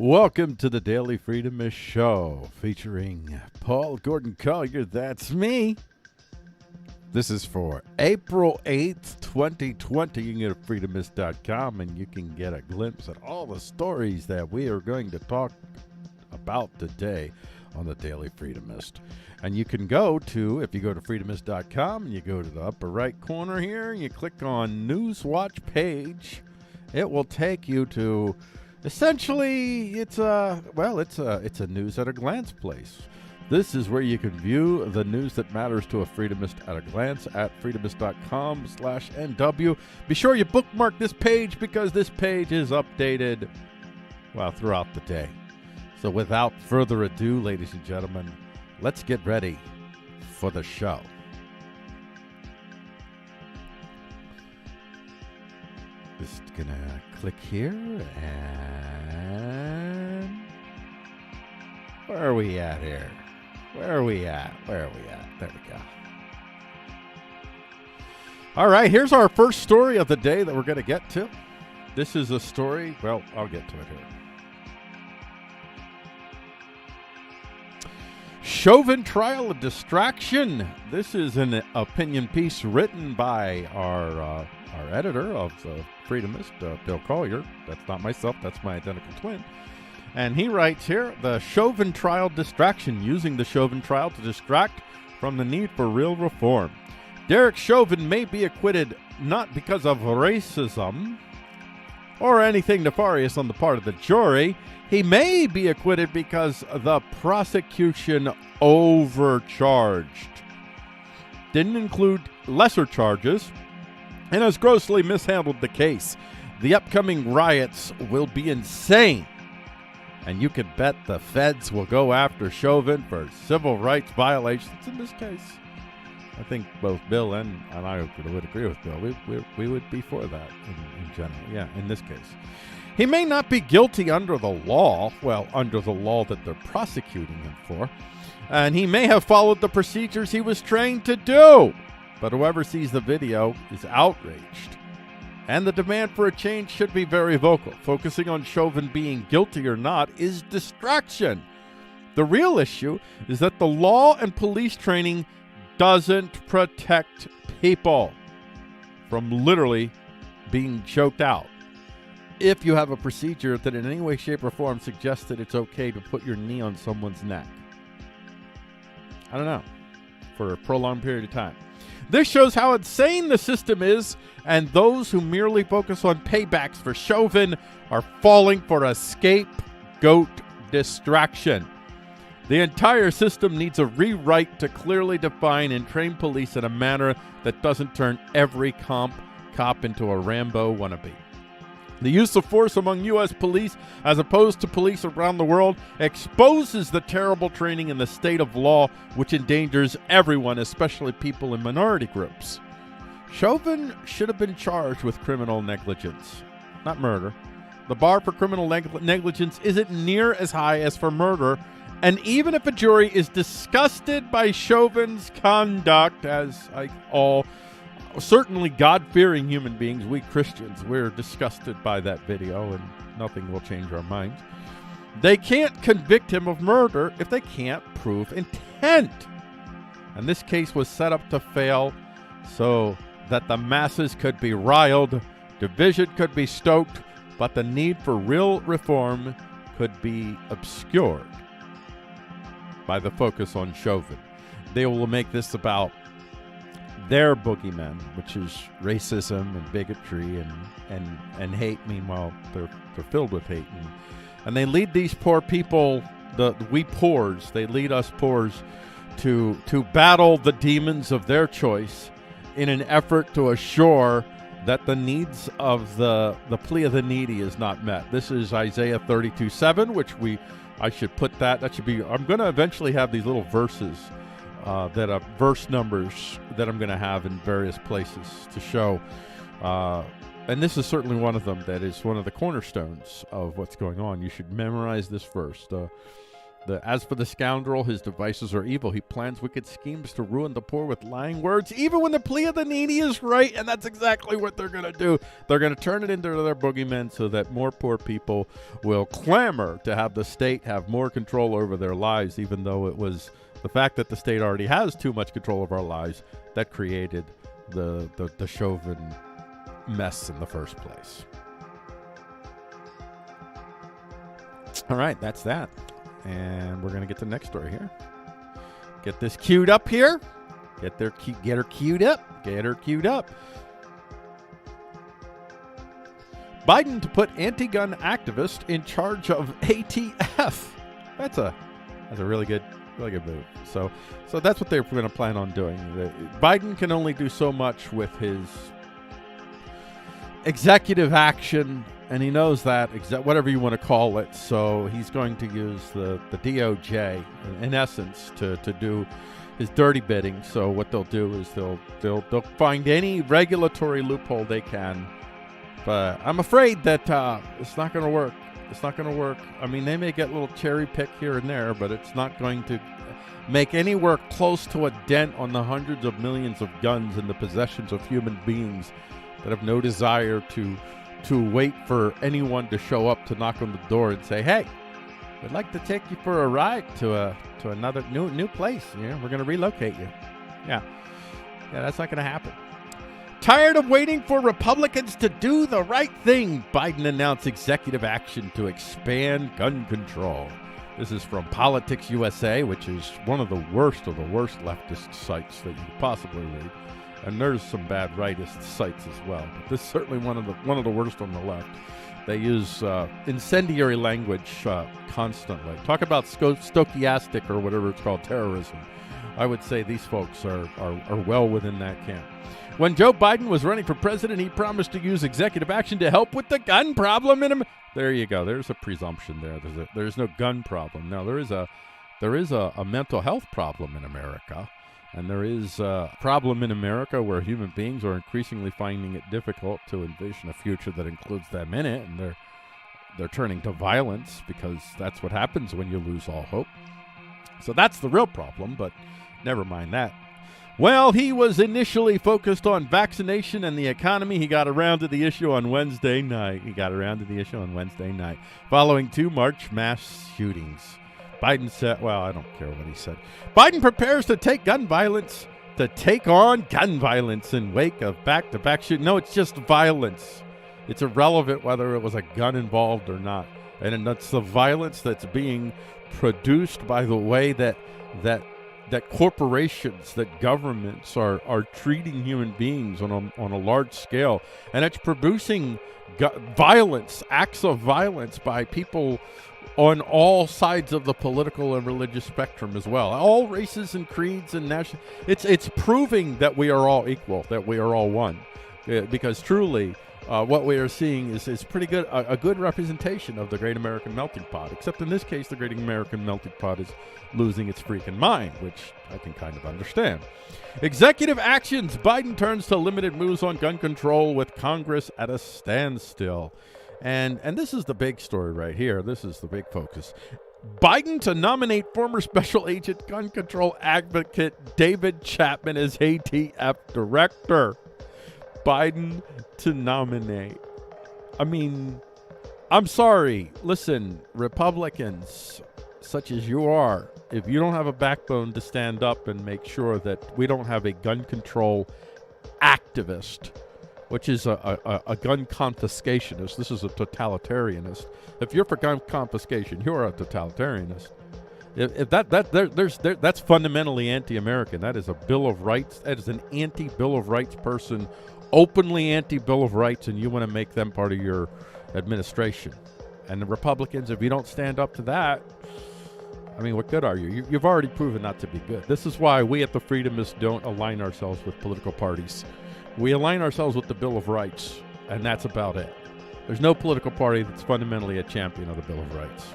Welcome to the Daily Freedomist Show, featuring Paul Gordon Collier, that's me. This is for April 8th, 2020. You can go to Freedomist.com and you can get a glimpse at all the stories that we are going to talk about today on the Daily Freedomist. And you can go to, if you go to Freedomist.com and you go to the upper right corner here, and you click on NewsWatch page, it will take you to essentially, it's a news at a glance place. This is where you can view the news that matters to a Freedomist at a glance at freedomist.com/NW. Be sure you bookmark this page because this page is updated, throughout the day. So without further ado, ladies and gentlemen, let's get ready for the show. Just gonna click here, and where are we at here? Where are we at? There we go. All right, here's our first story of the day that we're going to get to. This is a story, I'll get to it here. Chauvin trial a distraction. This is an opinion piece written by our editor of the Freedomist, Bill Collier. That's not myself, that's my identical twin. And he writes here, the Chauvin trial distraction, using the Chauvin trial to distract from the need for real reform. Derek Chauvin may be acquitted not because of racism or anything nefarious on the part of the jury. He may be acquitted because the prosecution overcharged, didn't include lesser charges, and has grossly mishandled the case. The upcoming riots will be insane, and you can bet the feds will go after Chauvin for civil rights violations in this case. I think both Bill and I would agree with Bill. We would be for that in general. Yeah, in this case. He may not be guilty under the law, under the law that they're prosecuting him for, and he may have followed the procedures he was trained to do. But whoever sees the video is outraged. And the demand for a change should be very vocal. Focusing on Chauvin being guilty or not is distraction. The real issue is that the law and police training doesn't protect people from literally being choked out. If you have a procedure that in any way, shape, or form suggests that it's okay to put your knee on someone's neck, I don't know, for a prolonged period of time. This shows how insane the system is, and those who merely focus on paybacks for Chauvin are falling for a scapegoat distraction. The entire system needs a rewrite to clearly define and train police in a manner that doesn't turn every cop into a Rambo wannabe. The use of force among U.S. police, as opposed to police around the world, exposes the terrible training in the state of law, which endangers everyone, especially people in minority groups. Chauvin should have been charged with criminal negligence, not murder. The bar for criminal negligence isn't near as high as for murder, and even if a jury is disgusted by Chauvin's conduct, as all certainly God-fearing human beings, we Christians, we're disgusted by that video, and nothing will change our minds. They can't convict him of murder if they can't prove intent. And this case was set up to fail so that the masses could be riled, division could be stoked, but the need for real reform could be obscured by the focus on Chauvin. They will make this about their boogeymen, which is racism and bigotry and hate. Meanwhile, they're filled with hate, and they lead these poor people, we poors. They lead us poors to battle the demons of their choice in an effort to assure that the needs of the plea of the needy is not met. This is Isaiah 32:7, which I should put that should be. I'm going to eventually have these little verses. That are verse numbers that I'm going to have in various places to show. And this is certainly one of them that is one of the cornerstones of what's going on. You should memorize this verse. As for the scoundrel, his devices are evil. He plans wicked schemes to ruin the poor with lying words, even when the plea of the needy is right, and that's exactly what they're going to do. They're going to turn it into their boogeymen so that more poor people will clamor to have the state have more control over their lives, even though it was the fact that the state already has too much control of our lives that created the Chauvin mess in the first place. All right, that's that. And we're going to get to the next story here. Get this queued up here. Get her queued up. Get her queued up. Biden to put anti-gun activist in charge of ATF. That's a really good move. So that's what they're going to plan on doing. Biden can only do so much with his executive action, and he knows that, whatever you want to call it. So he's going to use the DOJ, in essence, to do his dirty bidding. So what they'll do is they'll find any regulatory loophole they can. But I'm afraid that it's not going to work. It's not going to work. I mean, they may get a little cherry pick here and there, but it's not going to make anywhere close to a dent on the hundreds of millions of guns in the possessions of human beings that have no desire to wait for anyone to show up to knock on the door and say, "Hey, we'd like to take you for a ride to another new place. We're going to relocate you." Yeah, that's not going to happen. Tired of waiting for Republicans to do the right thing, Biden announced executive action to expand gun control. This is from Politics USA, which is one of the worst leftist sites that you could possibly read. And there's some bad rightist sites as well. But this is certainly one of the worst on the left. They use incendiary language constantly. Talk about stochastic or whatever it's called, terrorism. I would say these folks are well within that camp. When Joe Biden was running for president, he promised to use executive action to help with the gun problem in America. There you go. There's a presumption there. There's no gun problem. Now, there is a mental health problem in America. And there is a problem in America where human beings are increasingly finding it difficult to envision a future that includes them in it, and they're turning to violence because that's what happens when you lose all hope. So that's the real problem, but never mind that. Well, he was initially focused on vaccination and the economy. He got around to the issue on Wednesday night. Following 2 March mass shootings. Biden said, well, I don't care what he said. Biden prepares to take on gun violence in wake of back-to-back shooting. No, it's just violence. It's irrelevant whether it was a gun involved or not. And that's the violence that's being produced by the way that corporations, that governments are treating human beings on a large scale. And it's producing violence, acts of violence by people on all sides of the political and religious spectrum as well. All races and creeds and national. It's proving that we are all equal, that we are all one. Because truly, what we are seeing is pretty good, a good representation of the Great American Melting Pot. Except in this case, the Great American Melting Pot is losing its freaking mind, which I can kind of understand. Executive actions. Biden turns to limited moves on gun control with Congress at a standstill. And this is the big story right here. This is the big focus. Biden to nominate former special agent gun control advocate David Chapman as ATF director. Biden to nominate. I mean, I'm sorry. Listen, Republicans, such as you are, if you don't have a backbone to stand up and make sure that we don't have a gun control activist, which is a gun confiscationist. This is a totalitarianist. If you're for gun confiscation, you're a totalitarianist. That's fundamentally anti-American. That is a Bill of Rights. That is an anti-Bill of Rights person, openly anti-Bill of Rights, and you want to make them part of your administration. And the Republicans, if you don't stand up to that, I mean, what good are you? You've already proven not to be good. This is why we at the Freedomists don't align ourselves with political parties. We align ourselves with the Bill of Rights, and that's about it. There's no political party that's fundamentally a champion of the Bill of Rights.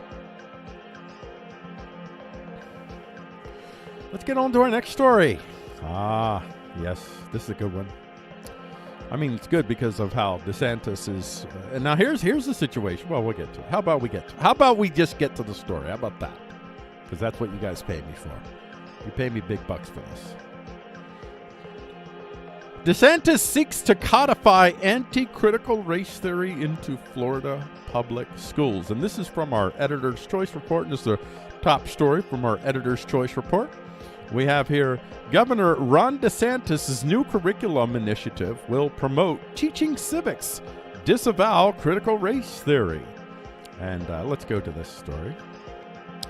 Let's get on to our next story. Yes, this is a good one. I mean, it's good because of how DeSantis is. And now here's the situation. Well, we'll get to it. How about we just get to the story? How about that? because that's what you guys pay me for. You pay me big bucks for this. DeSantis seeks to codify anti-critical race theory into Florida public schools. And this is from our Editor's Choice Report. And this is the top story from our Editor's Choice Report. We have here, Governor Ron DeSantis' new curriculum initiative will promote teaching civics, disavow critical race theory. And let's go to this story.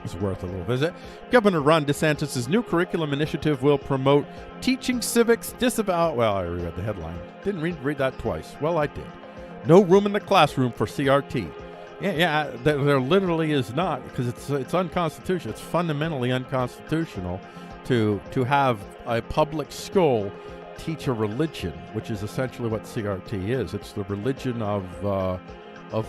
It's worth a little visit. Governor Ron DeSantis' new curriculum initiative will promote teaching civics, disavow... Well, I read the headline. Didn't read that twice. Well, I did. No room in the classroom for CRT. Yeah, there literally is not, because it's unconstitutional. It's fundamentally unconstitutional to have a public school teach a religion, which is essentially what CRT is. It's the religion of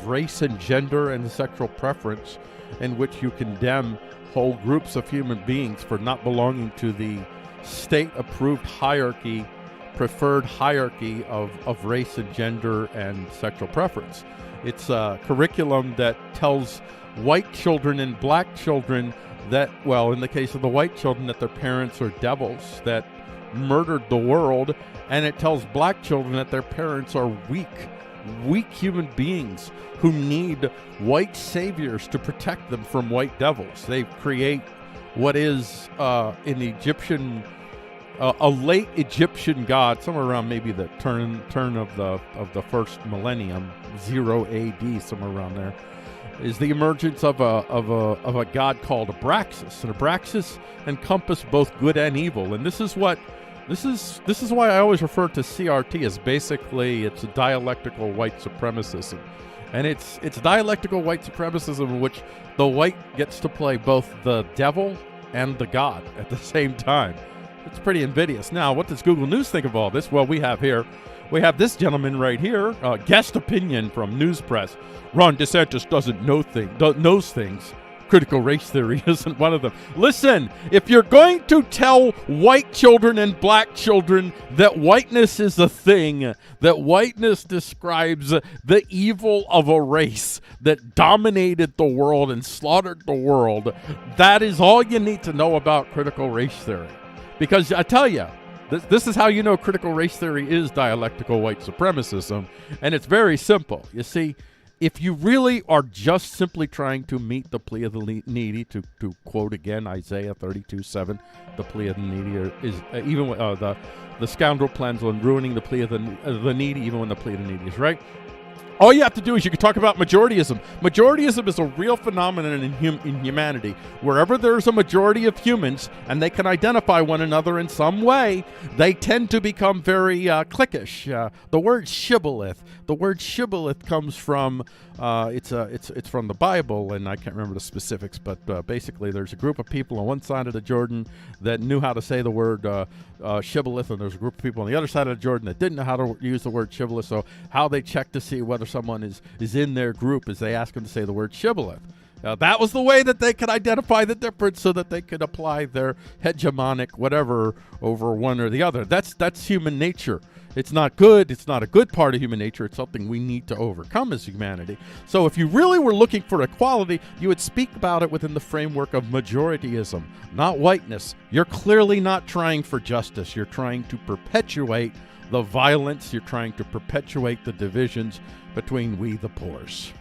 race and gender and sexual preference, in which you condemn whole groups of human beings for not belonging to the state-approved hierarchy, preferred hierarchy of race and gender and sexual preference. It's a curriculum that tells white children and black children that, well, in the case of the white children, that their parents are devils that murdered the world, and it tells black children that their parents are weak human beings who need white saviors to protect them from white devils. They create what is an Egyptian, a late Egyptian god, somewhere around maybe the turn of the first millennium, 0 AD, somewhere around there, is the emergence of a god called Abraxas. And Abraxas encompassed both good and evil. And this is why I always refer to CRT as basically it's a dialectical white supremacism. And it's dialectical white supremacism in which the white gets to play both the devil and the god at the same time. It's pretty invidious. Now, what does Google News think of all this? Well, we have this gentleman right here, guest opinion from News Press. Ron DeSantis knows things. Critical race theory isn't one of them. Listen, if you're going to tell white children and black children that whiteness is a thing, that whiteness describes the evil of a race that dominated the world and slaughtered the world, that is all you need to know about critical race theory. Because I tell you, this is how you know critical race theory is dialectical white supremacism, and it's very simple. You see, if you really are just simply trying to meet the plea of the needy, to quote again Isaiah 32:7, the plea of the needy is even the scoundrel plans on ruining the plea of the needy, even when the plea of the needy is right. All you have to do is you can talk about majorityism. Majorityism is a real phenomenon in humanity. Wherever there's a majority of humans and they can identify one another in some way, they tend to become very cliquish. The word shibboleth. The word shibboleth comes from it's from the Bible, and I can't remember the specifics, but basically there's a group of people on one side of the Jordan that knew how to say the word shibboleth, and there's a group of people on the other side of the Jordan that didn't know how to use the word shibboleth. So how they check to see whether someone is in their group is they ask them to say the word shibboleth. That was the way that they could identify the difference, so that they could apply their hegemonic whatever over one or the other. That's human nature. It's not good. It's not a good part of human nature. It's something we need to overcome as humanity. So if you really were looking for equality, you would speak about it within the framework of majorityism, not whiteness. You're clearly not trying for justice. You're trying to perpetuate the violence. You're trying to perpetuate the divisions between we the poors.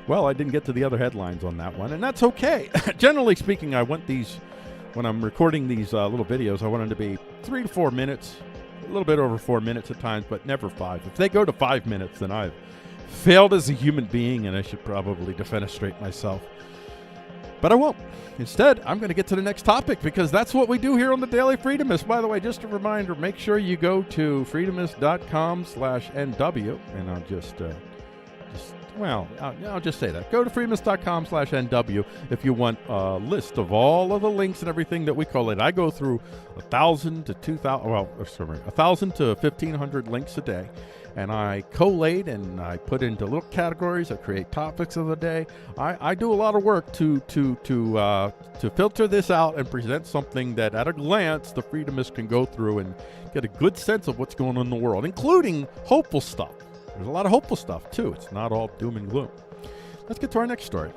Well, I didn't get to the other headlines on that one, and that's okay. Generally speaking, I want these, when I'm recording these little videos, I want them to be 3 to 4 minutes, a little bit over 4 minutes at times, but never 5. If they go to 5 minutes, then I've failed as a human being, and I should probably defenestrate myself. But I won't. Instead, I'm going to get to the next topic, because that's what we do here on the Daily Freedomist. By the way, just a reminder, make sure you go to freedomist.com/NW, and I'll just say that. Go to freedomist.com/NW if you want a list of all of the links and everything that we collate. I go through 1,000 to 1,500 links a day, and I collate and I put into little categories. I create topics of the day. I do a lot of work to filter this out and present something that, at a glance, the Freedomist can go through and get a good sense of what's going on in the world, including hopeful stuff. There's a lot of hopeful stuff, too. It's not all doom and gloom. Let's get to our next story.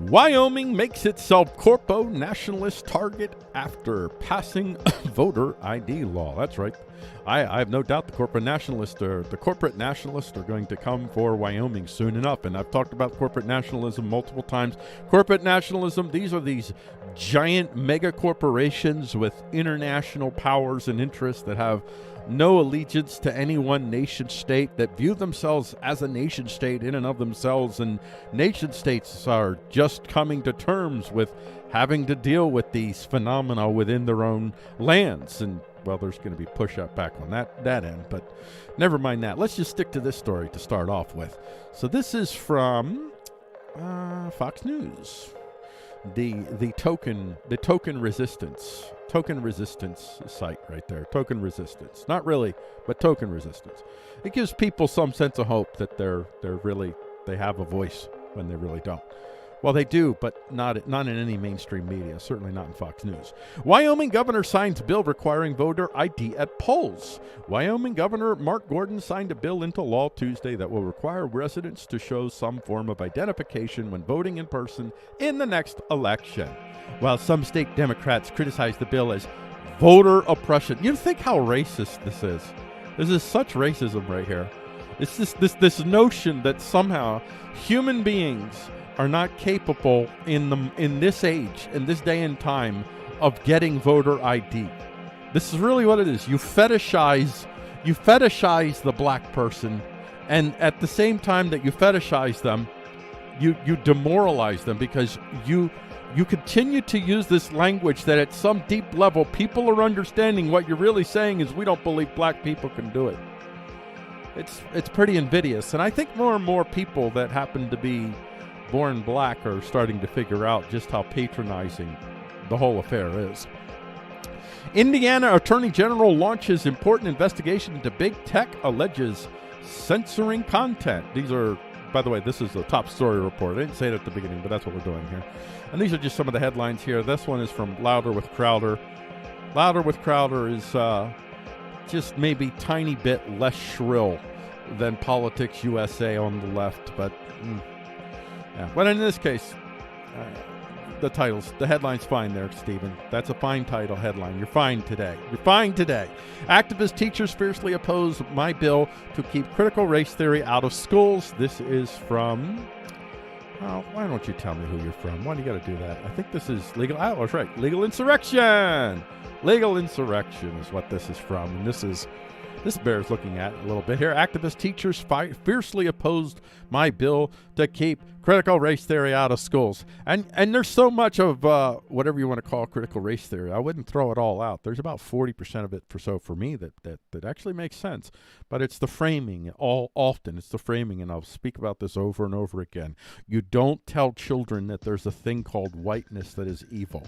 Wyoming makes itself Corpo-Nationalist target after passing voter ID law. That's right. I have no doubt the corporate nationalists are going to come for Wyoming soon enough. And I've talked about corporate nationalism multiple times. Corporate nationalism, these are these giant mega corporations with international powers and interests that have no allegiance to any one nation state, that view themselves as a nation state in and of themselves. And nation states are just coming to terms with having to deal with these phenomena within their own lands. And well, there's going to be push-up back on that end, but never mind that. Let's just stick to this story to start off with. So this is from Fox News. The token resistance site right there. Token resistance, not really, but token resistance. It gives people some sense of hope that they have a voice when they really don't. Well, they do, but not in any mainstream media, certainly not in Fox News. Wyoming governor signs bill requiring voter ID at polls. Wyoming Governor Mark Gordon signed a bill into law Tuesday that will require residents to show some form of identification when voting in person in the next election. While some state Democrats criticize the bill as voter oppression. You think how racist this is. This is such racism right here. It's this notion that somehow human beings are not capable in this age, in this day and time, of getting voter ID. This is really what it is. You fetishize the black person, and at the same time that you fetishize them, you demoralize them, because you continue to use this language that at some deep level people are understanding what you're really saying is we don't believe black people can do it. It's pretty invidious, and I think more and more people that happen to be born black are starting to figure out just how patronizing the whole affair is. Indiana Attorney General launches important investigation into big tech alleges censoring content. These are, by the way, this is a top story report. I didn't say it at the beginning, but that's what we're doing here. And these are just some of the headlines here. This one is from Louder with Crowder. Louder with Crowder is just maybe tiny bit less shrill than Politics USA on the left, but yeah. But in this case, the headline's fine there, Stephen. That's a fine title headline. You're fine today. Activist teachers fiercely oppose my bill to keep critical race theory out of schools. This is from, why don't you tell me who you're from? Why do you got to do that? I think this is Legal, I was right, Legal Insurrection. Legal Insurrection is what this is from. And this bears looking at a little bit here. Activist teachers fiercely opposed my bill to keep critical race theory out of schools. And there's so much of whatever you want to call critical race theory. I wouldn't throw it all out. There's about 40% of it for me that actually makes sense. But it's the framing. Often it's the framing, and I'll speak about this over and over again. You don't tell children that there's a thing called whiteness that is evil.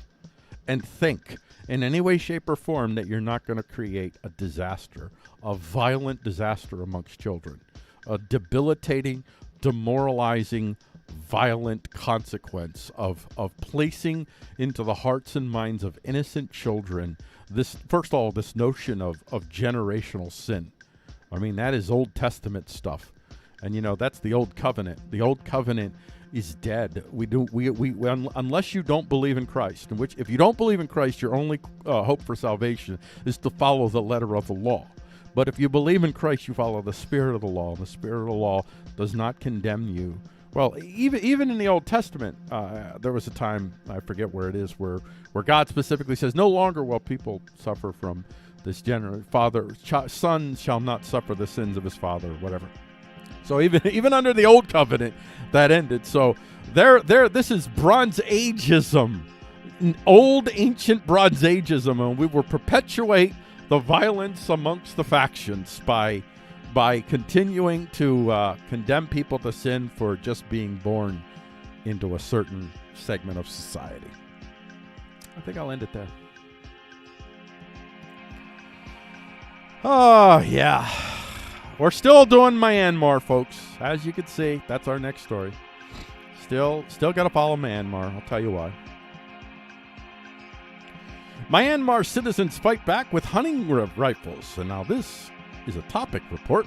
And think in any way, shape, or form that you're not going to create a disaster, a violent disaster amongst children, a debilitating, demoralizing, violent consequence of placing into the hearts and minds of innocent children this, first of all, this notion of generational sin. I mean, that is Old Testament stuff. And, that's the Old Covenant. The Old Covenant is dead. Unless you don't believe in Christ, in which if you don't believe in Christ, your only hope for salvation is to follow the letter of the law. But if you believe in Christ, you follow the spirit of the law. And the spirit of the law does not condemn you. Well, even in the Old Testament, there was a time, I forget where it is, where God specifically says, no longer will people suffer from this son shall not suffer the sins of his father, or whatever. So even under the Old Covenant, that ended. So this is Bronze Ageism, old ancient Bronze Ageism, and we will perpetuate the violence amongst the factions by continuing to condemn people to sin for just being born into a certain segment of society. I think I'll end it there. Oh, yeah. We're still doing Myanmar, folks. As you can see, that's our next story. Still got to follow Myanmar. I'll tell you why. Myanmar citizens fight back with hunting rifles. And now this is a topic report.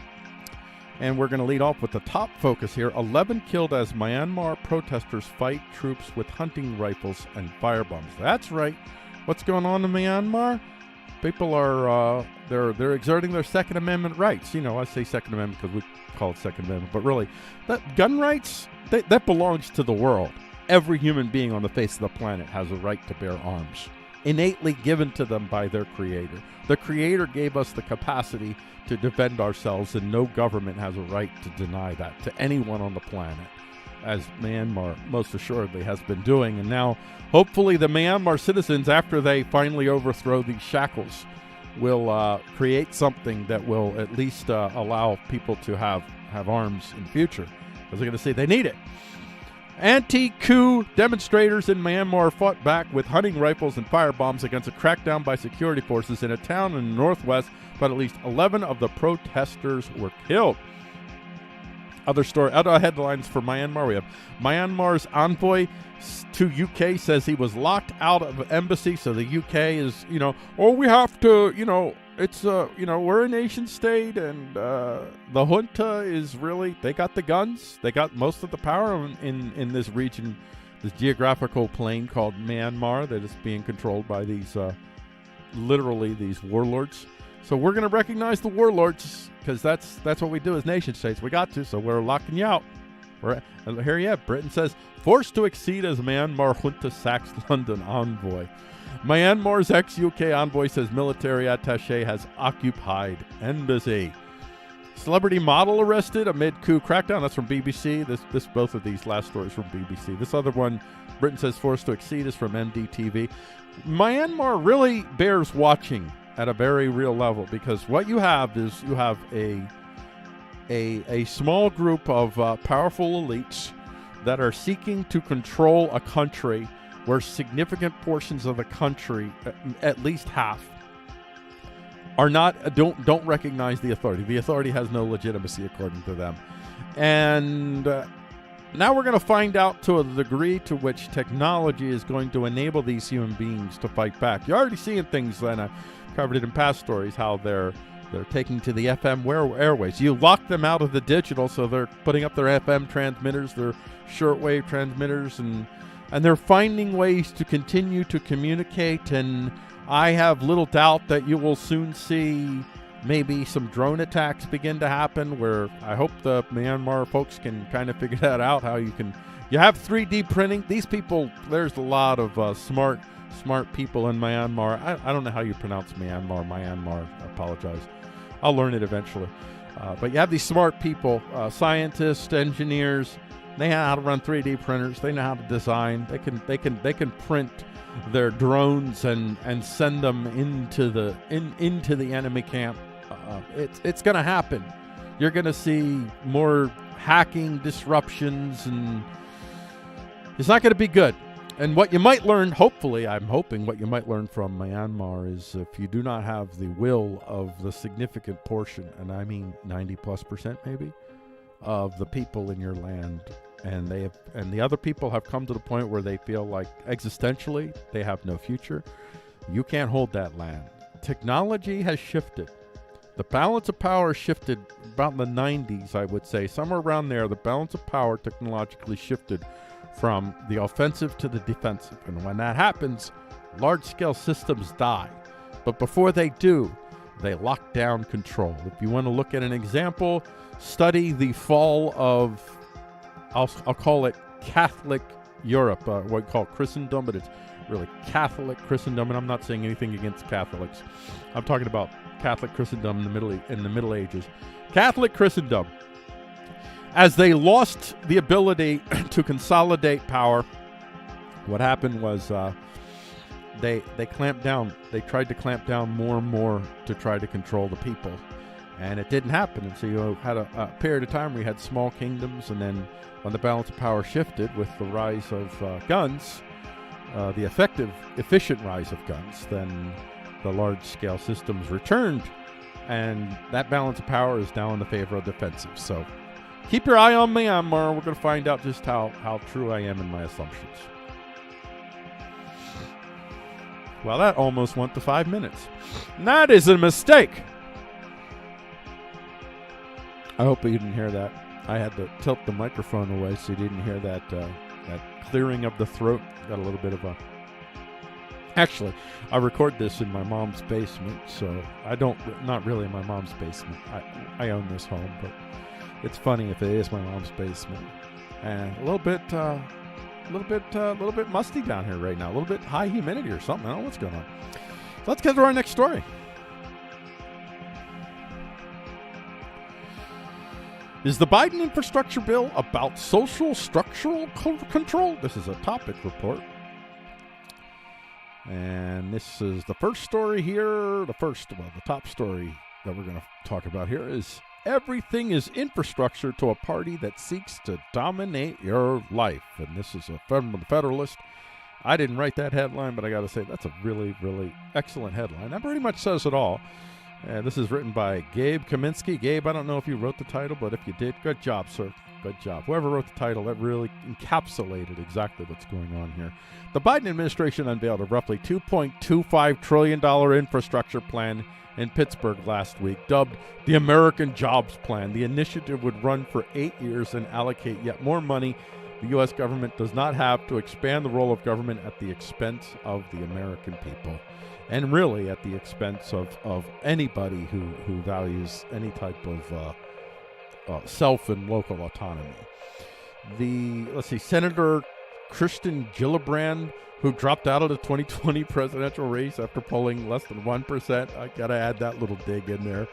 And we're going to lead off with the top focus here. 11 killed as Myanmar protesters fight troops with hunting rifles and firebombs. That's right. What's going on in Myanmar? People are they're exerting their Second Amendment rights. You know, I say Second Amendment because we call it Second Amendment, but really, that gun rights, that belongs to the world. Every human being on the face of the planet has a right to bear arms, innately given to them by their Creator. The Creator gave us the capacity to defend ourselves, and no government has a right to deny that to anyone on the planet, as Myanmar most assuredly has been doing. And now, hopefully, the Myanmar citizens, after they finally overthrow these shackles, will create something that will at least allow people to have arms in the future, because they're going to say they need it. Anti-coup demonstrators in Myanmar fought back with hunting rifles and firebombs against a crackdown by security forces in a town in the northwest, but at least 11 of the protesters were killed. Other headlines for Myanmar. We have Myanmar's envoy to UK says he was locked out of embassy, so the UK is, we have to, it's, we're a nation state, and the junta is really, they got the guns. They got most of the power in this region, this geographical plane called Myanmar that is being controlled by these, literally these warlords. So we're going to recognize the warlords, because that's what we do as nation states. We got to, so we're locking you out. Here you have, Britain says, forced to accede as Myanmar junta sacks London envoy. Myanmar's ex-UK envoy says military attaché has occupied embassy. Celebrity model arrested amid coup crackdown. That's from BBC. Both of these last stories from BBC. This other one, Britain says forced to accede, is from MDTV. Myanmar really bears watching at a very real level, because what you have is a small group of powerful elites that are seeking to control a country where significant portions of the country, at least half, are don't recognize the authority. The authority has no legitimacy according to them. And now we're going to find out to a degree to which technology is going to enable these human beings to fight back. You're already seeing things, and I covered it in past stories, how they're taking to the FM airways. You lock them out of the digital, so they're putting up their FM transmitters, their shortwave transmitters, and they're finding ways to continue to communicate. And I have little doubt that you will soon see maybe some drone attacks begin to happen, where I hope the Myanmar folks can kind of figure that out, how you have 3D printing. These people, there's a lot of smart people in Myanmar. I don't know how you pronounce Myanmar. I apologize. I'll learn it eventually. But you have these smart people, scientists, engineers. They know how to run 3D printers. They know how to design. They can print their drones and send them into the enemy camp. It's going to happen. You're going to see more hacking disruptions, and it's not going to be good. And what you might learn, hopefully, I'm hoping what you might learn from Myanmar is, if you do not have the will of the significant portion, and I mean 90+% maybe, of the people in your land, and the other people have come to the point where they feel like existentially they have no future, you can't hold that land. Technology has shifted. The balance of power shifted about in the 90s, I would say. Somewhere around there, the balance of power technologically shifted from the offensive to the defensive. And when that happens, large-scale systems die. But before they do, they lock down control. If you want to look at an example, study the fall of, I'll call it Catholic Europe, what we call Christendom, but it's really Catholic Christendom. And I'm not saying anything against Catholics. I'm talking about Catholic Christendom in the Middle Ages. Catholic Christendom, as they lost the ability to consolidate power, what happened was they clamped down. They tried to clamp down more and more to try to control the people, and it didn't happen. And so you had a period of time where you had small kingdoms, and then when the balance of power shifted with the rise of guns, the efficient rise of guns, then the large-scale systems returned, and that balance of power is now in the favor of defensive. So keep your eye on Myanmar. We're going to find out just how true I am in my assumptions. Well, that almost went to 5 minutes. And that is a mistake. I hope you didn't hear that. I had to tilt the microphone away so you didn't hear that that clearing of the throat. Got a little bit of a... Actually, I record this in my mom's basement, so not really in my mom's basement. I own this home, but it's funny if it is my mom's basement. And a little bit musty down here right now. A little bit high humidity or something. I don't know what's going on. So let's get to our next story. Is the Biden infrastructure bill about social structural control? This is a topic report. And this is the first story here. The top story that we're going to talk about here is everything is infrastructure to a party that seeks to dominate your life. And this is from the Federalist. I didn't write that headline, but I got to say that's a really, really excellent headline. That pretty much says it all. And this is written by Gabe Kaminsky. Gabe, I don't know if you wrote the title, but if you did, good job, sir. Good job. Whoever wrote the title, that really encapsulated exactly what's going on here. The Biden administration unveiled a roughly $2.25 trillion infrastructure plan in Pittsburgh last week, dubbed the American Jobs Plan. The initiative would run for 8 years and allocate yet more money the U.S. government does not have to expand the role of government at the expense of the American people. And really at the expense of anybody who values any type of self and local autonomy. Senator Kirsten Gillibrand, who dropped out of the 2020 presidential race after polling less than 1%, I gotta add that little dig in there,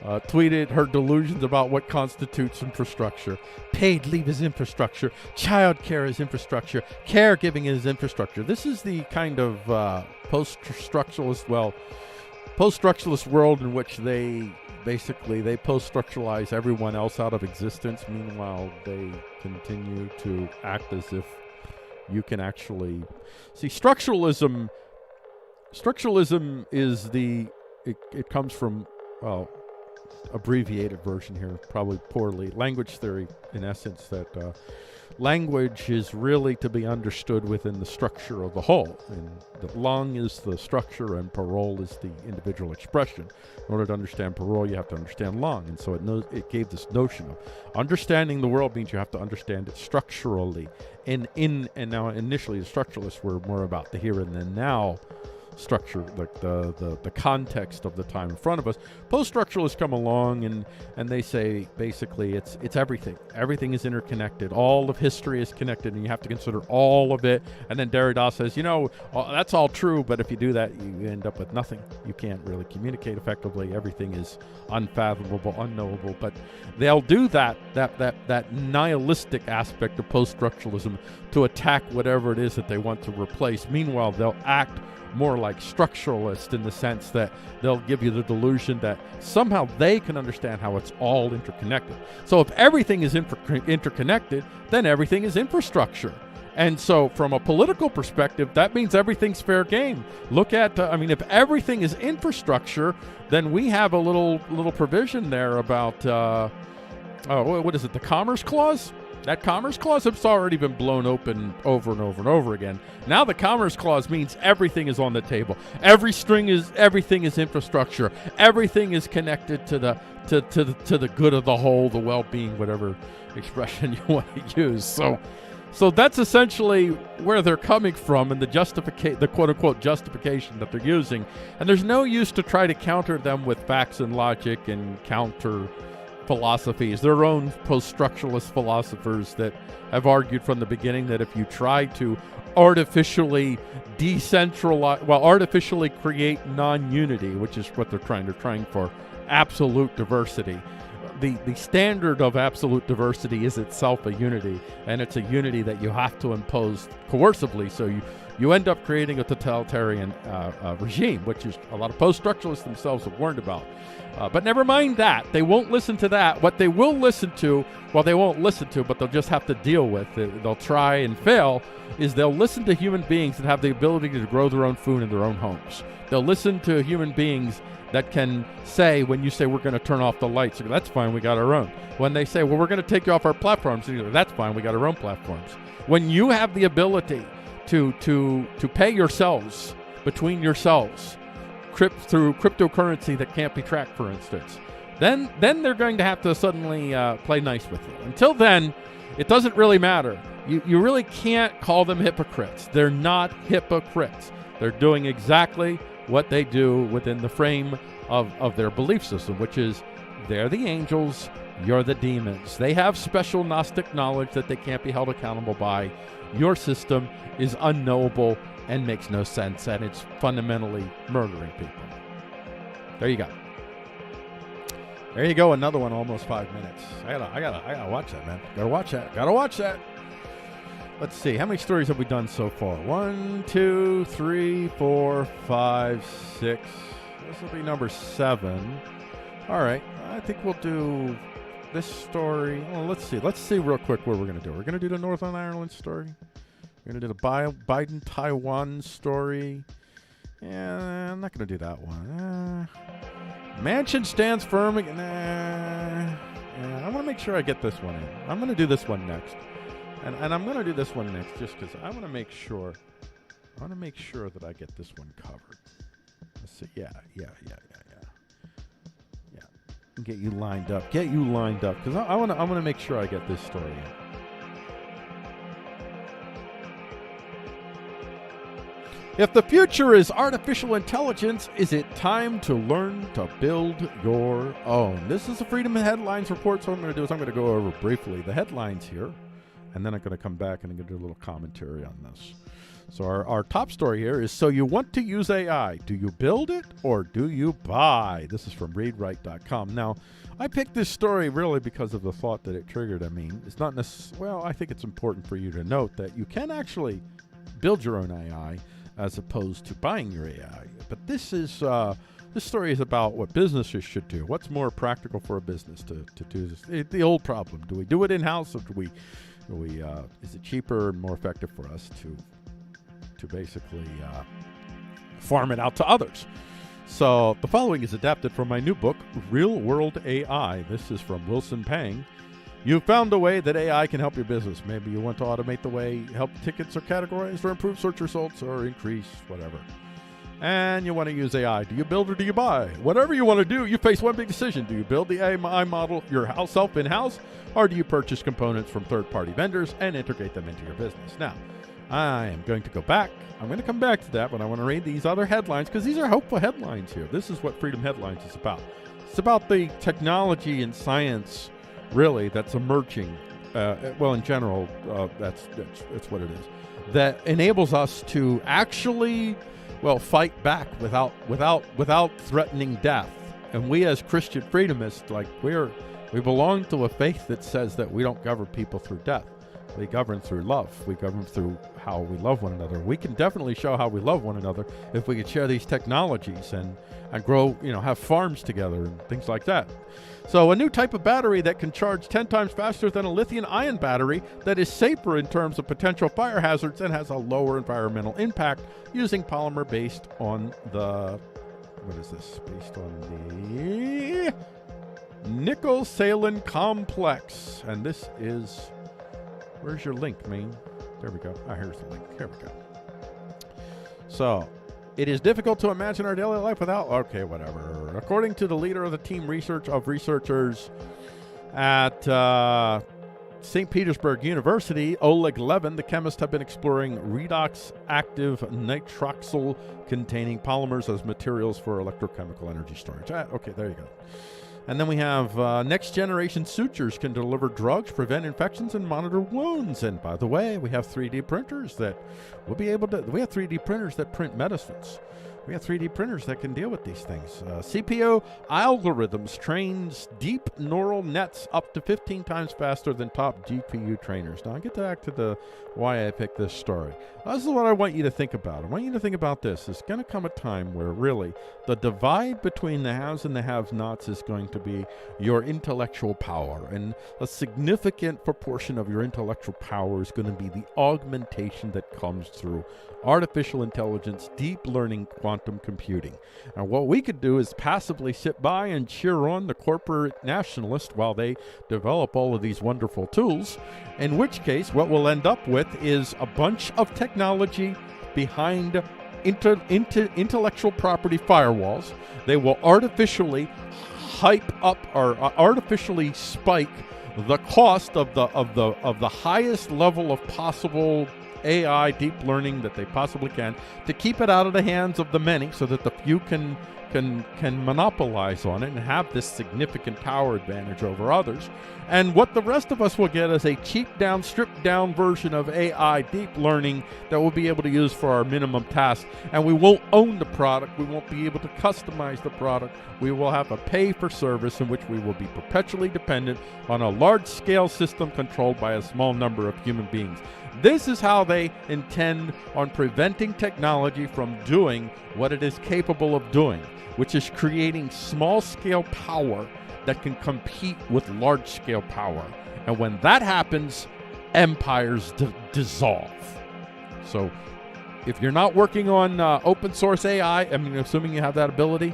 tweeted her delusions about what constitutes infrastructure. Paid leave is infrastructure. Child care is infrastructure. Caregiving is infrastructure. This is the kind of post-structuralist world in which they post-structuralize everyone else out of existence. Meanwhile, they continue to act as if you can actually see structuralism. Structuralism is it comes from, well, abbreviated version here, probably poorly. Language theory, in essence, that language is really to be understood within the structure of the whole. And the lung is the structure and parole is the individual expression. In order to understand parole, you have to understand lung. And so it gave this notion of understanding the world means you have to understand it structurally. And now initially the structuralists were more about the here and the now structure, like the context of the time in front of us. Post-structuralists come along and they say basically it's everything. Everything is interconnected. All of history is connected, and you have to consider all of it. And then Derrida says, that's all true, but if you do that, you end up with nothing. You can't really communicate effectively. Everything is unfathomable, unknowable. But they'll do that nihilistic aspect of post-structuralism to attack whatever it is that they want to replace. Meanwhile, they'll act more like structuralist in the sense that they'll give you the delusion that somehow they can understand how it's all interconnected. So if everything is interconnected, then everything is infrastructure. And so from a political perspective, that means everything's fair game. Look at, if everything is infrastructure, then we have a little provision there about, what is it, the Commerce Clause? That Commerce Clause has already been blown open over and over and over again. Now the Commerce Clause means everything is on the table. Everything is infrastructure. Everything is connected to the good of the whole, the well-being, whatever expression you want to use. So that's essentially where they're coming from, and the quote-unquote justification that they're using. And there's no use to try to counter them with facts and logic and counter philosophies, their own post-structuralist philosophers that have argued from the beginning that if you try to artificially create non-unity, which is what they're trying for absolute diversity. The standard of absolute diversity is itself a unity, and it's a unity that you have to impose coercively, so you end up creating a totalitarian regime, which is a lot of post-structuralists themselves have warned about. But never mind that. They won't listen to that. What they will listen to, they won't listen to, but they'll just have to deal with it. They'll try and fail, is they'll listen to human beings that have the ability to grow their own food in their own homes. They'll listen to human beings that can say, when you say we're going to turn off the lights, that's fine, we got our own. When they say, well, we're going to take you off our platforms, that's fine, we got our own platforms. When you have the ability to pay yourselves between yourselves through cryptocurrency that can't be tracked, for instance, then they're going to have to suddenly play nice with you. Until then, it doesn't really matter. You really can't call them hypocrites. They're not hypocrites. They're doing exactly what they do within the frame of their belief system, which is they're the angels, you're the demons. They have special Gnostic knowledge that they can't be held accountable by. Your system is unknowable and makes no sense, and it's fundamentally murdering people. There you go. There you go. Another one, almost 5 minutes. I gotta watch that, man. Gotta watch that. Let's see. How many stories have we done so far? 1, 2, 3, 4, 5, 6. This will be number 7. All right. I think we'll do this story. Well, let's see. Let's see real quick what we're going to do. We're going to do the Northern Ireland story. We're going to do the Biden-Taiwan story. Yeah, I'm not going to do that one. Manchin stands firm. Yeah, I want to make sure I get this one in. I'm going to do this one next. And I'm going to do this one next just because I want to make sure. I want to make sure that I get this one covered. Let's see. Yeah. Get you lined up. Because I want to make sure I get this story in. If the future is artificial intelligence, is it time to learn to build your own? This is the Freedom Headlines report. So what I'm going to do is I'm going to go over briefly the headlines here, and then I'm going to come back and I'm going to do a little commentary on this. So our top story here is, so you want to use AI. Do you build it or do you buy? This is from readwrite.com. Now, I picked this story really because of the thought that it triggered. I mean, it's not necessarily, well, I think it's important for you to note that you can actually build your own AI as opposed to buying your AI. But this story is about what businesses should do. What's more practical for a business to do this? The old problem. Do we do it in-house, or is it cheaper and more effective for us to basically farm it out to others? So the following is adapted from my new book, Real World AI. This is from Wilson Pang. You found a way that AI can help your business. Maybe you want to automate the way help tickets are categorized, or improve search results, or increase whatever. And you want to use AI. Do you build or do you buy? Whatever you want to do, you face one big decision. Do you build the AI model yourself in-house, or do you purchase components from third-party vendors and integrate them into your business? Now, I am going to go back. I'm going to come back to that, but I want to read these other headlines because these are hopeful headlines here. This is what Freedom Headlines is about. It's about the technology and science, really, that's emerging. Well, in general, that's what it is. That enables us to actually, fight back without threatening death. And we, as Christian freedomists, we belong to a faith that says that we don't govern people through death. We govern through love. We govern through how we love one another. We can definitely show how we love one another if we could share these technologies and grow, have farms together and things like that. So a new type of battery that can charge 10 times faster than a lithium-ion battery that is safer in terms of potential fire hazards and has a lower environmental impact using polymer based on the, based on the nickel-salin complex. And this is, where's your link, man? There we go. Here's the link. Here we go. So, it is difficult to imagine our daily life without... Okay, whatever. According to the leader of the team researchers at St. Petersburg University, Oleg Levin, the chemists have been exploring redox active nitroxyl-containing polymers as materials for electrochemical energy storage. Okay, there you go. And then we have next-generation sutures can deliver drugs, prevent infections, and monitor wounds. And by the way, we have 3D printers that will be able to... We have 3D printers that print medicines. We have 3D printers that can deal with these things. CPU algorithms trains deep neural nets up to 15 times faster than top GPU trainers. Now, I'll get back to why I picked this story. This is what I want you to think about. I want you to think about this. There's going to come a time where really the divide between the haves and the have-nots is going to be your intellectual power. And a significant proportion of your intellectual power is going to be the augmentation that comes through artificial intelligence, deep learning, quantum computing. And what we could do is passively sit by and cheer on the Corpo-Nationalist while they develop all of these wonderful tools, in which case what we'll end up with is a bunch of technology behind intellectual property firewalls. They will artificially hype up or artificially spike the cost of the highest level of possible AI deep learning that they possibly can, to keep it out of the hands of the many, so that the few can monopolize on it and have this significant power advantage over others. And what the rest of us will get is a cheap down, stripped down version of AI deep learning that we'll be able to use for our minimum tasks. And we won't own the product. We won't be able to customize the product. We will have a pay for service in which we will be perpetually dependent on a large scale system controlled by a small number of human beings. This is how they intend on preventing technology from doing what it is capable of doing, which is creating small-scale power that can compete with large-scale power. And when that happens, empires dissolve. So if you're not working on open source AI, I mean, assuming you have that ability,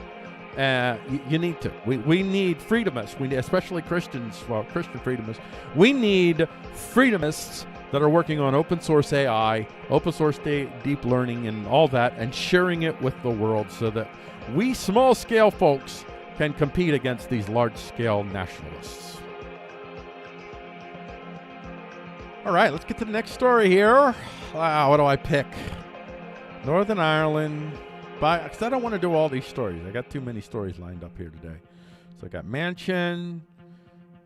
you need to. We need freedomists. We need, especially Christians, Christian freedomists. We need freedomists that are working on open source AI, open source deep learning, and all that, and sharing it with the world so that we small-scale folks can compete against these large-scale nationalists. All right, let's get to the next story here. What do I pick? Northern Ireland. Because I don't want to do all these stories. I got too many stories lined up here today. So I got Manchin,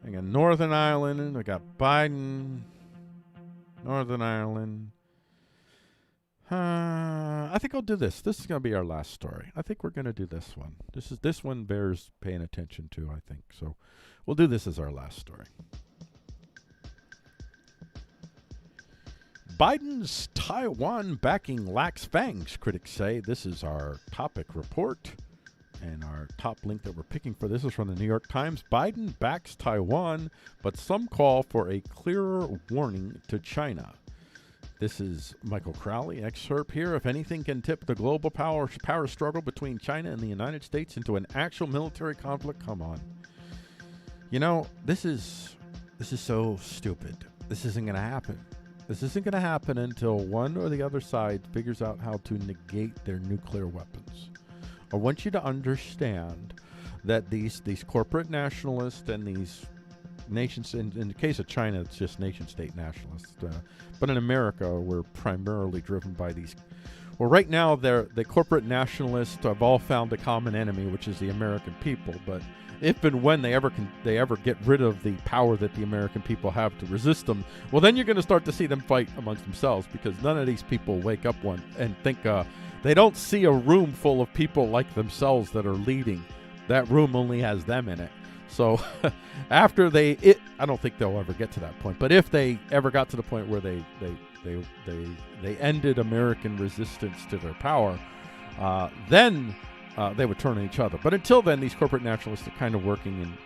I got Northern Ireland, I got Biden, Northern Ireland. I think I'll do this. This is going to be our last story. I think we're going to do this one. This one bears paying attention to, I think. So we'll do this as our last story. Biden's Taiwan backing lacks fangs, critics say. This is our topic report. And our top link that we're picking for this is from the New York Times. Biden backs Taiwan, but some call for a clearer warning to China. This is Michael Crowley, excerpt here. If anything can tip the global power struggle between China and the United States into an actual military conflict, come on. You know, this is so stupid. This isn't going to happen. This isn't going to happen until one or the other side figures out how to negate their nuclear weapons. I want you to understand that these corporate nationalists and these nations, in the case of China, it's just nation-state nationalists. But in America, we're primarily driven by these. Well, right now, the corporate nationalists have all found a common enemy, which is the American people. But if and when they ever get rid of the power that the American people have to resist them, well, then you're going to start to see them fight amongst themselves, because none of these people wake up one and think they don't see a room full of people like themselves that are leading. That room only has them in it. So after I don't think they'll ever get to that point. But if they ever got to the point where they ended American resistance to their power, then they would turn on each other. But until then, these corporate nationalists are kind of working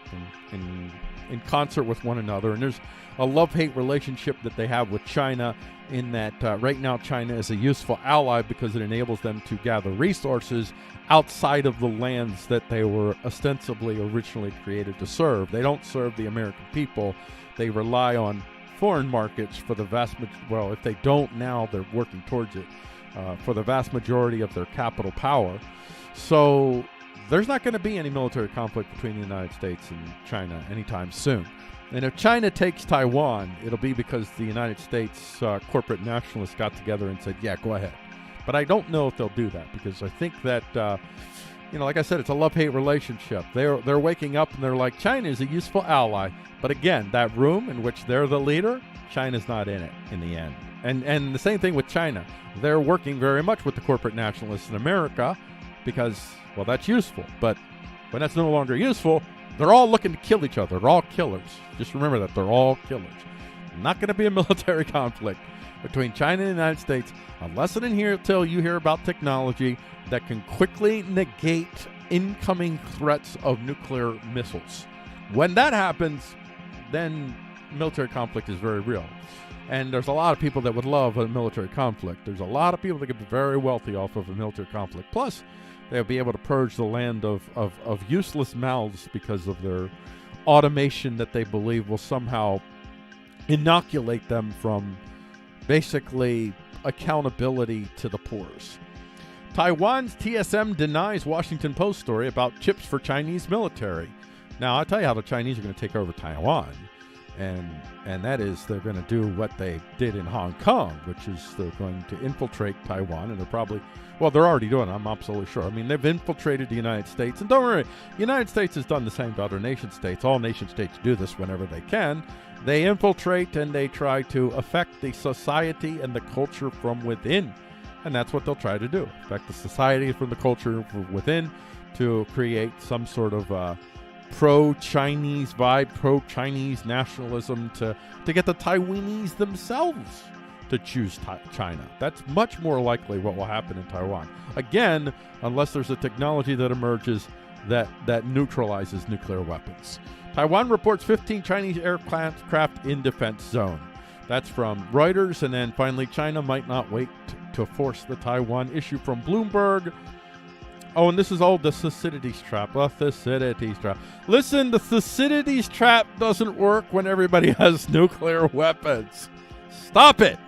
in concert with one another. And there's a love-hate relationship that they have with China, in that right now China is a useful ally because it enables them to gather resources outside of the lands that they were ostensibly originally created to serve. They don't serve the American people. They rely on foreign markets for the if they don't now, they're working towards it, for the vast majority of their capital power. So there's not going to be any military conflict between the United States and China anytime soon. And if China takes Taiwan, it'll be because the United States corporate nationalists got together and said, yeah, go ahead. But I don't know if they'll do that, because I think that, like I said, it's a love-hate relationship. They're waking up and they're like, China is a useful ally. But again, that room in which they're the leader, China's not in it in the end. And the same thing with China. They're working very much with the corporate nationalists in America because, well, that's useful. But when that's no longer useful, they're all looking to kill each other. They're all killers. Just remember that. They're all killers. Not going to be a military conflict between China and the United States unless and until you hear about technology that can quickly negate incoming threats of nuclear missiles. When that happens, then military conflict is very real. And there's a lot of people that would love a military conflict. There's a lot of people that could be very wealthy off of a military conflict. Plus, they'll be able to purge the land of useless mouths because of their automation that they believe will somehow inoculate them from basically accountability to the poor's. Taiwan's TSM denies Washington Post story about chips for Chinese military. Now, I'll tell you how the Chinese are going to take over Taiwan. And that is they're going to do what they did in Hong Kong, which is they're going to infiltrate Taiwan, and they're probably, well, they're already doing it, I'm absolutely sure. I mean, they've infiltrated the United States, and don't worry, the United States has done the same to other nation states. All nation states do this whenever they can. They infiltrate and they try to affect the society and the culture from within, and that's what they'll try to do, affect the society from the culture from within to create some sort of pro-Chinese vibe, pro-Chinese nationalism to get the Taiwanese themselves to choose China. That's much more likely what will happen in Taiwan. Again, unless there's a technology that emerges that neutralizes nuclear weapons. Taiwan reports 15 Chinese aircraft in defense zone. That's from Reuters. And then finally, China might not wait to force the Taiwan issue from Bloomberg. Oh, and this is all the Thucydides trap. The Thucydides trap. Listen, the Thucydides trap doesn't work when everybody has nuclear weapons. Stop it.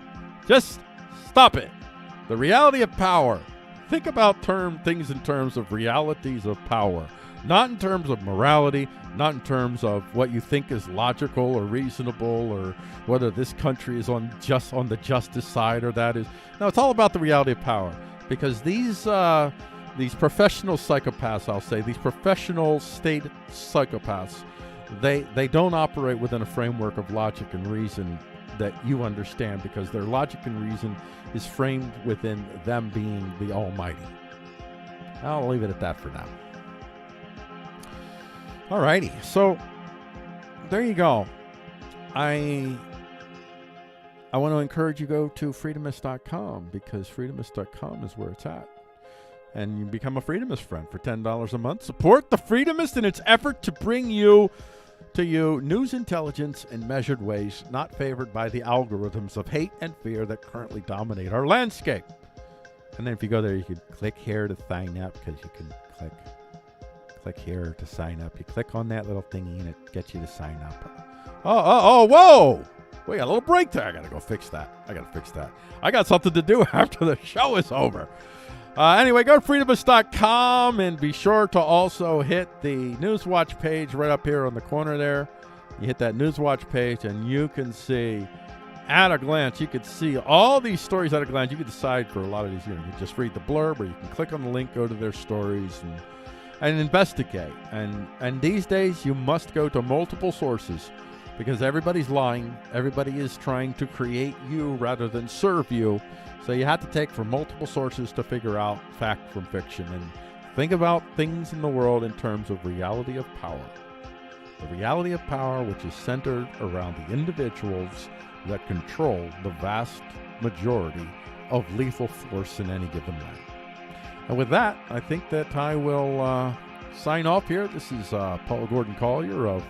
Just stop it. The reality of power. Think about things in terms of realities of power. Not in terms of morality, not in terms of what you think is logical or reasonable or whether this country is on the justice side or that is. No, it's all about the reality of power. Because these professional psychopaths, I'll say, these professional state psychopaths, they don't operate within a framework of logic and reason that you understand, because their logic and reason is framed within them being the Almighty. I'll leave it at that for now. Alrighty, so there you go. I want to encourage you to go to Freedomist.com, because Freedomist.com is where it's at. And you become a Freedomist friend for $10 a month. Support the Freedomist in its effort to bring to you news intelligence in measured ways, not favored by the algorithms of hate and fear that currently dominate our landscape. And then if you go there, you can click here to sign up, because you can click here to sign up. You click on that little thingy and it gets you to sign up. Whoa! We got a little break there. I got to go fix that. I got something to do after the show is over. Anyway, go to Freedomist.com and be sure to also hit the NewsWatch page right up here on the corner there. You hit that NewsWatch page and you can see at a glance. You can see all these stories at a glance. You can decide for a lot of these. You can just read the blurb, or you can click on the link, go to their stories, and investigate. And these days, you must go to multiple sources, because everybody's lying. Everybody is trying to create you rather than serve you. So you have to take from multiple sources to figure out fact from fiction, and think about things in the world in terms of reality of power. The reality of power, which is centered around the individuals that control the vast majority of lethal force in any given way. And with that, I think that I will sign off here. This is Paul Gordon Collier of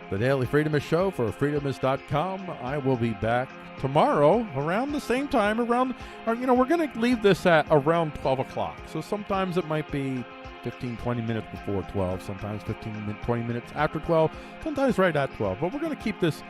the Daily Freedomist Show for Freedomist.com. I will be back tomorrow around the same time, we're going to leave this at around 12 o'clock. So sometimes it might be 15, 20 minutes before 12, sometimes 15, 20 minutes after 12, sometimes right at 12. But we're going to keep this